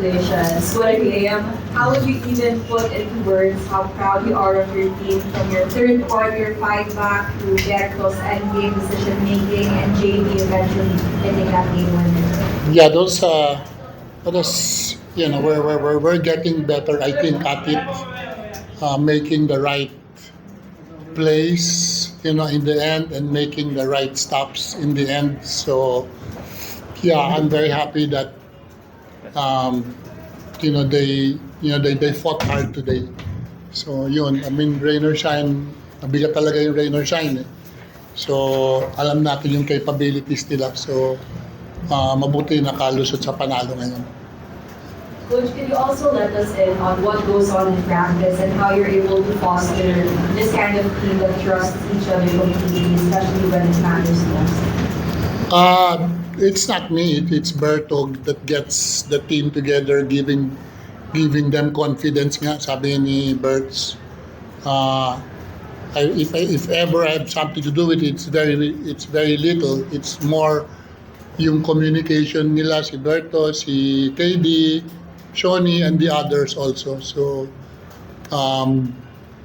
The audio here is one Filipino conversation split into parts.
congratulations. What a game. How would you even put into words how proud you are of your team from your third quarter fight back to Jericho's endgame decision making and JB eventually hitting that game winner? Yeah, we're getting better. I think at it, making the right plays, in the end, and making the right stops in the end. So, yeah, I'm very happy that, um, they fought hard today. So, yun, I mean, rain or shine, mabigat talaga yung rain or shine. Eh. So, alam natin yung capabilities nila. So, mabuti nakalusot sa panalo ngayon. Coach, can you also let us in on what goes on in practice and how you're able to foster this kind of team that trusts each other completely, especially when it matters most? It's not me. It's Bertog that gets the team together, giving them confidence. Nga, sabi ni Berts. If ever I have something to do with it, it's very little. It's more yung communication nila, si Berto, si KD, Shawnee, and the others also. So,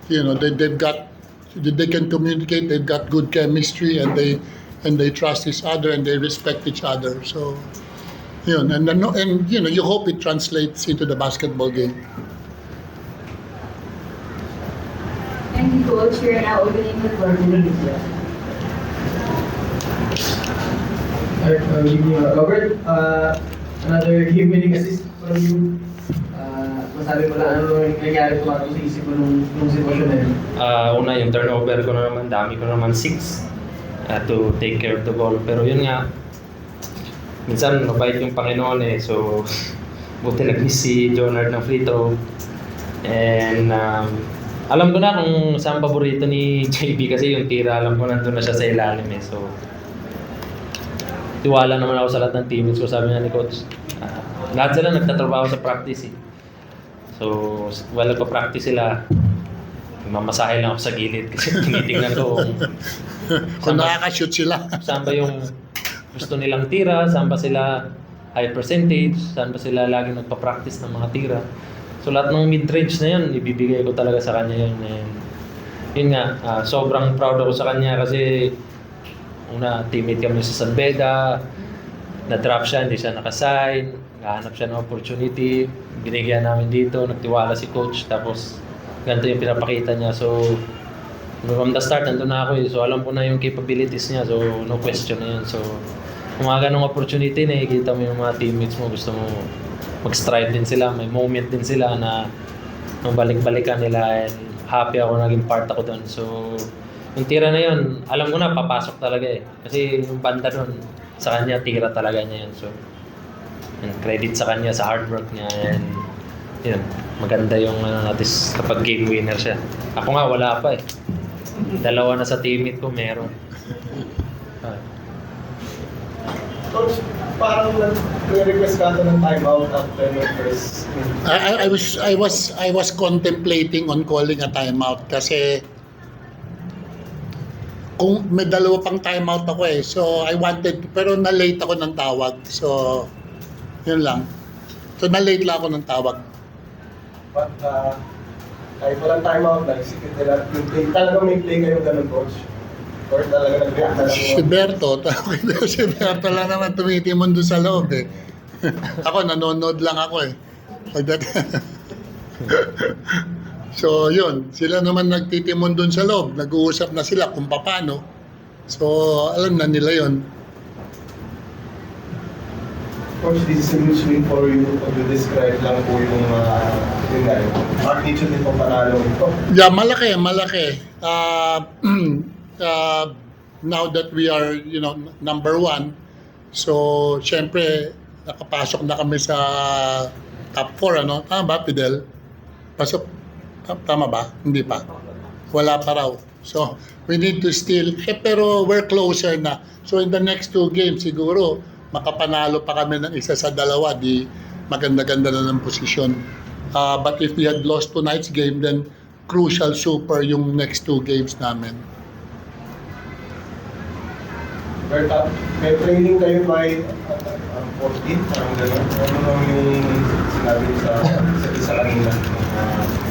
they can communicate. They've got good chemistry, and they trust each other, and they respect each other. So, yun, and you hope it translates into the basketball game. Thank you, Coach. You're now opening the floor to the media. Alright, good evening, Robert. Another game-winning assist from you. Masabi mo lang ano yung nangyari tumato sa isip mo nung sitwasyon na yun. Una, yung turnover ko na naman, dami ko naman 6 to take care of the ball. Pero yun nga, minsan mabait yung Panginoon eh. So, buti nag-miss si Jonard ng free throw. And alam ko na kung saan paborito ni JB kasi yung tira, alam ko nandun na siya sa ilalim eh. So, tiwala naman ako sa lahat ng teammates ko. Sabi nga ni Coach, lahat sila nagtatrabaho sa practice eh. So, while nagpa-practice sila, mamasahe lang ako sa gilid kasi tinitingnan ko Kung nakaka-shoot sila. saan ba yung gusto nilang tira, saan ba sila high percentage, saan ba sila lagi nagpa-practice ng mga tira. So, lahat ng mid-range na yun, ibibigay ko talaga sa kanya yun. And, yun nga, sobrang proud ako sa kanya kasi una, teammate kami sa San Beda, na-drop siya, hindi siya nakasign, nakahanap siya ng opportunity, binigyan namin dito, nagtiwala si coach, tapos ganito yung pinapakita niya. So, from the start, nandun na ako eh. So, alam ko na yung capabilities niya, so no question na yun. So, kung mga ganong opportunity, nakikita mo yung mga teammates mo, gusto mo mag-strive din sila, may moment din sila na nung balik-balikan nila and happy ako, naging part ako doon. So, yung tira na yun, alam ko na, papasok talaga eh. Kasi yung banda doon, sa kanya, tira talaga niya yun. So, and credit sa kanya, sa hard work niya. And, yun, maganda yung natin kapag game winner siya. Ako nga, wala pa eh. Dalawa na sa teammate ko, meron. Coach, parang nag-request ka ito ng timeout after the first. I was contemplating on calling a timeout kasi kung may dalawa pang timeout ako eh. So I wanted, pero na-late ako ng tawag. So yun lang. So na-late lang ako ng tawag. But kahit walang timeout, naisipin nila yung play. Talagang may play kayong ganun, Coach? Or talaga nag-react na lang Si Berto, si Berto lang naman tumitimon doon sa loob eh. Ako nanonood lang ako eh. So yun, sila naman nagtitimon doon sa loob, nag-uusap na sila kung paano. So alam na nila yun. Coach, this is a huge win for you. Pag-describe lang po yung magnitude nito panalo ito. Yeah, malaki. Now that we are, number 1, so syempre nakapasok na kami sa top 4, ano? Tama ba, Fidel? Pasok, tama ba? Hindi pa. Wala pa raw. So, we need to still, pero we're closer na. So, in the next 2 games, siguro, makapanalo pa kami ng isa sa dalawa, di maganda-ganda na ng posisyon. But if we had lost tonight's game, then crucial super yung next 2 games namin. May training kayo by 14, parang gano'n. Ano naman yung sinabi masabi sa isa kanina,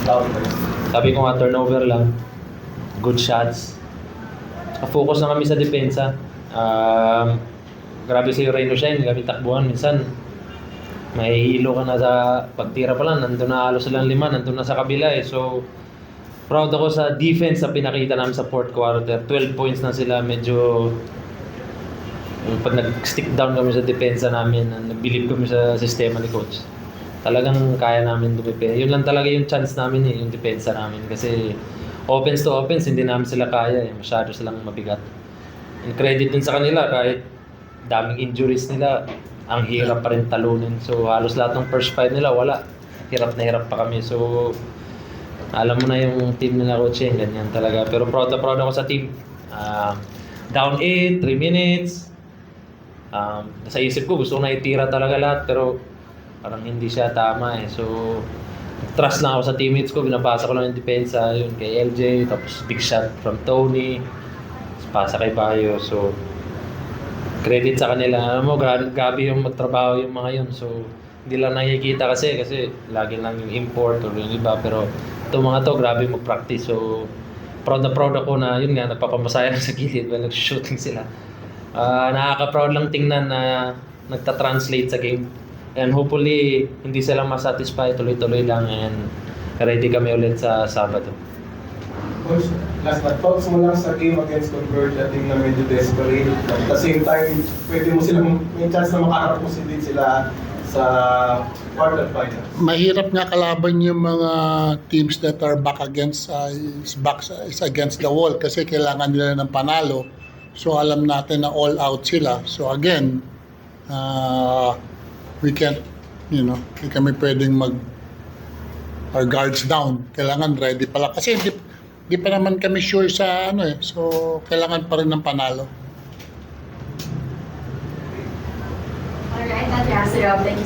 Cloudburst? Sabi ko nga, turnover lang. Good shots. Saka focus na kami sa depensa. Grabe si Reno Shine, grabe takbuhan. Minsan, may hilo ka na sa pagtira pa lang. Nandun na halos silang 5, nandun na sa kabila eh. So, proud ako sa defense na pinakita namin sa fourth quarter. 12 points na sila. Medyo, pag nag-stick down kami sa depensa namin, nag-believe kami sa sistema ni coach. Talagang kaya namin dumipen. Yun lang talaga yung chance namin eh, yung depensa namin. Kasi offense to offense, hindi namin sila kaya eh. Masyado silang mabigat. And credit din sa kanila, kahit daming injuries nila, ang hirap pa rin talunin. So halos lahat ng first five nila, wala. Hirap na hirap pa kami. So alam mo na yung team nila, coach, ganyan talaga. Pero proud na proud ako sa team. Down 8, 3 minutes. Sa isip ko, gusto ko na itira talaga lahat, pero parang hindi siya tama eh. So, trust lang ako sa teammates ko, binabasa ko lang yung depensa, yun kay LJ, tapos big shot from Tony, tapos pasa kay Bayo. So, credit sa kanila. Alam mo, grabe yung magtrabaho yung mga yun. So, hindi lang nakikita kasi lagi lang yung import or yung iba. Pero itong mga to, grabe mag-practice. So, proud na proud ako na yun nga, nagpapamasaya sa gilid while nag-shooting sila. Nakaka-proud lang tingnan na nagta-translate sa game. And hopefully, hindi sila masatisfy, tuloy-tuloy lang and ready kami ulit sa Sabado. Coach, last but thoughts mo lang sa game against Converge, I think na medyo desperate. At the same time, pwede mo silang, may chance na makakarapos din sila sa quarterfinals. Mahirap nga kalaban yung mga teams that are back against is against the wall kasi kailangan nila ng panalo. So alam natin na all out sila. So again, we can't, hindi kami pwedeng our guards down. Kailangan ready pala. Kasi di pa naman kami sure sa so kailangan pa rin ng panalo. Alright, that wraps it up. Thank you